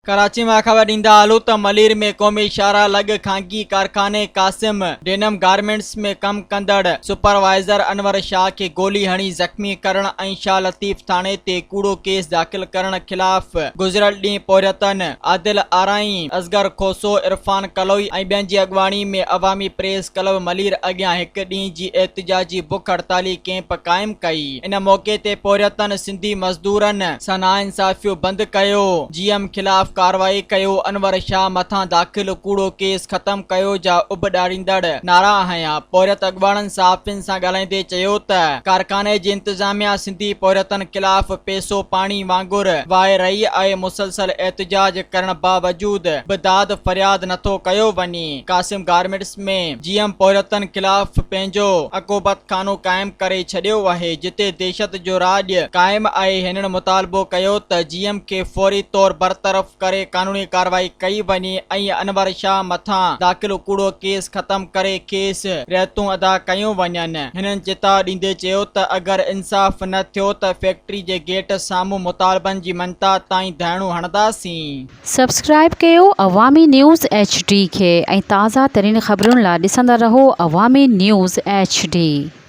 कराची में ख़बर ॾींदा हलूं त मलीर में क़ौमी शाहरा लॻ खांगी कारखाने कासिम डेनिम गारमेंट्स में कम कंदड़ सुपरवाइज़र अनवर शाह खे गोली हणी ज़ख़्मी करण ऐं शाह लतीफ़ थाणे ते कूड़ो केस दाख़िल करण ख़िलाफ़ गुज़िरियल ॾींहुं पोरियतन आदिल आराई असगर खोसो इरफान कलोई ऐं ॿियनि जी अॻवानी में अवामी प्रेस क्लब मलीर अॻियां हिकु ॾींहं जी एहतिजाजी बुख हड़ताली कैंप क़ाइमु कई। इन मौक़े ते पोरियतन सिंधी मज़दूरनि सां नाइंसाफ़ियो बंदि कयो, जीएम ख़िलाफ़ कार्रवाई कयो, अनवर शाह मथां दाख़िल कूड़ो केस ख़त्म कयो जा उबॾारींदड़ नारा हंया। पोरियत अॻवाननि सहाफ़ियुनि सां ॻाल्हाईंदे चयो त कारखाने जी इंतिज़ामिया सिंधी पोरियतनि ख़िलाफ़ पैसो पाणी वांगुरु वाहे रही आहे। मुसलसल एहतिजाज करण बावजूद बि दाद फरियाद नथो कयो वञे। कासिम गारमेंट्स में जीएम पोरियतनि ख़िलाफ़ पंहिंजो अकोबत खानो क़ाइमु करे छॾियो आहे, जिते दहशत जो राॼ क़ाइमु आहे। हिननि मुतालबो कयो त जीएम खे फौरी तौर बरतरफ़ करे कानूनी कार्रवाई कई वञे ऐं अनवर शाह मथां दाख़िल कूड़ो केस ख़त्म करे खेसि रियायतूं अदा कयूं वञनि। हिननि चेतावनी ॾींदे चयो त अगरि इंसाफ़ न थियो त फैक्ट्री जे गेट साम्हूं मुतालबनि जी मंता ताईं धरणो हणंदासीं। सब्सक्राइब कयो अवामी न्यूज़ HD खे ऐं ताज़ा तरीन ख़बरुनि लाइ ॾिसंदा रहो अवामी न्यूज़ HD।